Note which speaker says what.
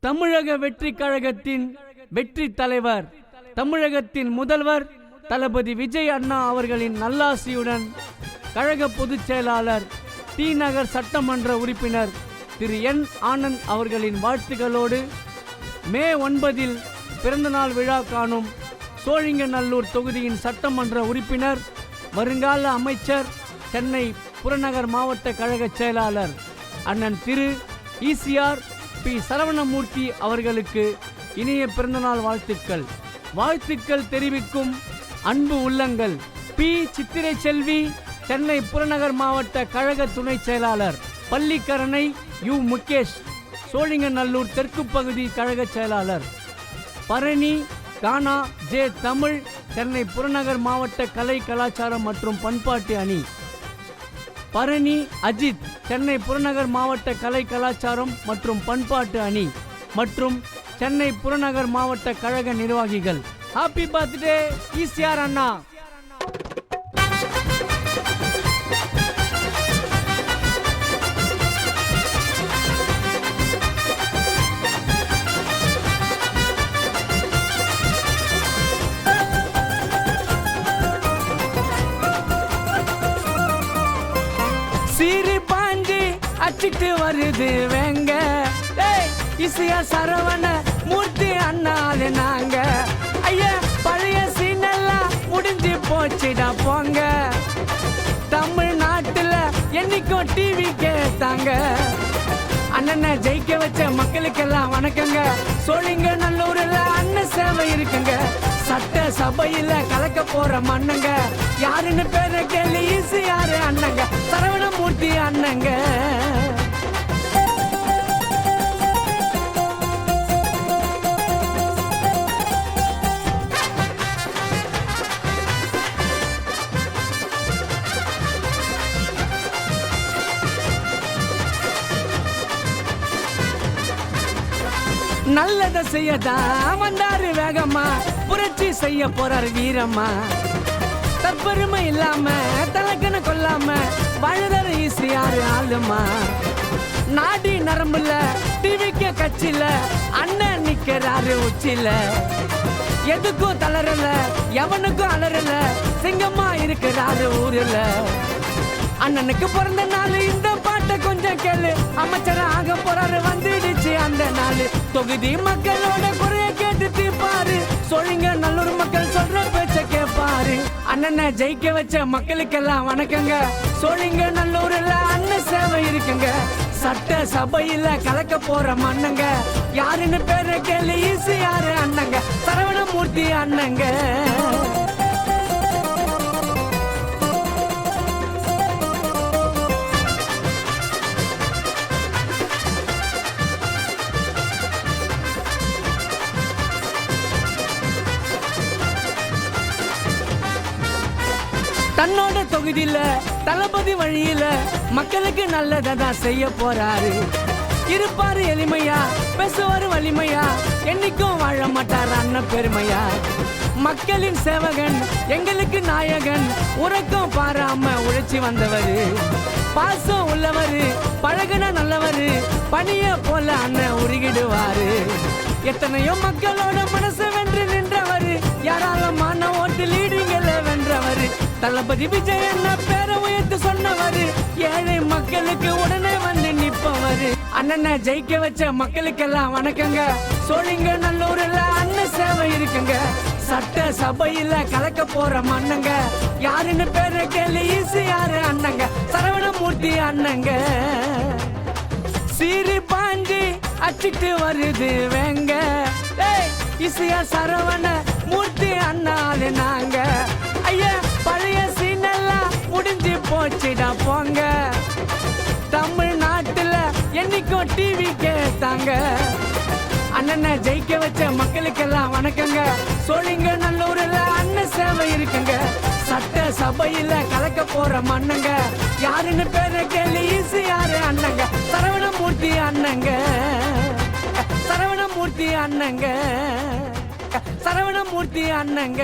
Speaker 1: தமிழக வெற்றி கழகத்தின் வெற்றி தலைவர், தமிழகத்தின் முதல்வர் தளபதி விஜய் அண்ணா அவர்களின் நல்லாசியுடன் கழக பொதுச் செயலாளர் டி நகர் சட்டமன்ற உறுப்பினர் திரு என் ஆனந்த் அவர்களின் வாழ்த்துக்களோடு மே 9 பிறந்தநாள் விழா காணும் சோழிங்கநல்லூர் தொகுதியின் சட்டமன்ற உறுப்பினர், வருங்கால அமைச்சர், சென்னை புறநகர் மாவட்ட கழக செயலாளர் அண்ணன் திரு ஈசிஆர் பி சரவணமூர்த்தி அவர்களுக்கு இனிய பிறந்தநாள் வாழ்த்துக்கள் தெரிவிக்கும் அன்பு உள்ளங்கள். பி சித்திரை செல்வி, சென்னை புறநகர் மாவட்ட கழக துணை செயலாளர். பள்ளிக்கரணை யு முகேஷ், சோழிங்கநல்லூர் தெற்கு பகுதி கழக செயலாளர். பரணி கானா ஜே தமிழ், சென்னை புறநகர் மாவட்ட கலை கலாச்சாரம் மற்றும் பண்பாட்டு அணி. பரணி அஜித், சென்னை புறநகர் மாவட்ட கலை கலாச்சாரம் மற்றும் பண்பாட்டு அணி மற்றும் சென்னை புறநகர் மாவட்ட கழக நிர்வாகிகள். ஹாப்பி பர்த்டே ஈசிஆர் அண்ணா. சீரி பாஞ்சி அச்சிட்டு வருது வேங்க, இசையா சரவண மூர்த்தி அண்ணாது நாங்க. ஐயா பழைய சீனெல்லாம் முடிஞ்சு போச்சுடா போங்க. தமிழ்நாட்டுல என்னைக்கும் டிவி கேட்டாங்க. அண்ணனை ஜெயிக்க வச்ச மக்களுக்கெல்லாம் வணக்கங்க. சோழிங்கநல்லூர்ல அண்ணன் சேவை இருக்குங்க. சட்ட சபையில கலக்க போற மண்ணங்க. யாருன்னு பேர கேள்வி ஈசிஆர் அண்ணங்க, சரவணமூர்த்தி அண்ணங்க. நல்லத செய்யதான் வந்தாரு வேகமா, புரட்சி செய்ய போறாரு வீரம்மா. தற்பெருமை இல்லாம தலக்கண கொல்லாம வாழுறாரு ஈசிஆர் ஆளுமா. நாடி நரம்புல டிவிக்க கட்சியில அண்ணன் நிக்கிறாரு உச்சில. எதுக்கும் தளரல, எவனுக்கும் அலறல, சிங்கமா இருக்கிறாரு ஊருல. அண்ணனுக்கு பிறந்த நாள் இந்த பாட்டை கொஞ்சம் கேளு. அமைச்சர் ஆக போறாரு, வந்துடுச்சு அந்த நாள். தொகுதி மக்களோட குறைய கேட்டு தீர்ப்பாரு. சோழிங்கநல்லூர் மக்கள் சொல்ற பேச்ச கேட்பாரு. அண்ணனை ஜெயிக்க வச்ச மக்களுக்கெல்லாம் வணக்கங்க. சோழிங்கநல்லூர்ல அண்ணன் சேவை இருக்குங்க. சட்ட சபையில கலக்க போற மண்ணங்க. யாருன்னு பேர கேள்வி ஈசிஆர் அண்ணங்க, சரவணமூர்த்தி அண்ணங்க. தன்னோட தொகுதியில தளபதி வழியில மக்களுக்கு நல்லதான் செய்ய போறாரு. இருப்பாரு எளிமையா, பேசுவாரு வலிமையா, என்னைக்கும் வாழ மாட்டார் அண்ணன் பெருமையா. மக்களின் சேவகன், எங்களுக்கு நாயகன், உறக்கம் பாராம உழைச்சி வந்தவரு. பாசம் உள்ளவரு, பழகுன நல்லவரு, பணிய போல அண்ணன் உருகிடுவாரு. எத்தனையோ மக்களோட மனசு வென்று நின்றவரு. யாராலமான ஓட்டு லீடிங்கல வென்றவரு. தளபதி விஜய் என்ன பேர உயர்த்து சொன்னவரு. ஏழை மக்களுக்கு உடனே வந்து நிற்பவரு. அண்ணனை ஜெயிக்க வச்ச மக்களுக்கெல்லாம் வணக்கங்க. சோழிங்கநல்லூர்ல அண்ணன் சேவை இருக்குங்க. சட்ட சபையில கலக்க போற மண்ணங்க. யாருன்னு பேர கேள்வி ஈசிஆர் அண்ணங்க, சரவணமூர்த்தி அண்ணங்க. சீரி பாஞ்சி அச்சிட்டு வருது வேங்க, இசையா சரவண மூர்த்தி அண்ணாது நாங்க. ஐயா பழைய சீனெல்லாம் முடிஞ்சு போச்சுடா போங்க. தமிழ்நாட்டுல என்னைக்கும் டிவி கேட்டாங்க. அண்ணனை ஜெயிக்க வச்ச மக்களுக்கெல்லாம் வணக்கங்க. சோழிங்கநல்லூர்ல அண்ணன் சேவை இருக்குங்க. சட்ட சபையில கலக்க போற மண்ணங்க. யாருன்னு பேர கேள்வி ஈசிஆர் அண்ணங்க, சரவணமூர்த்தி அண்ணங்க, சரவணமூர்த்தி அண்ணங்க, சரவணமூர்த்தி அண்ணங்க.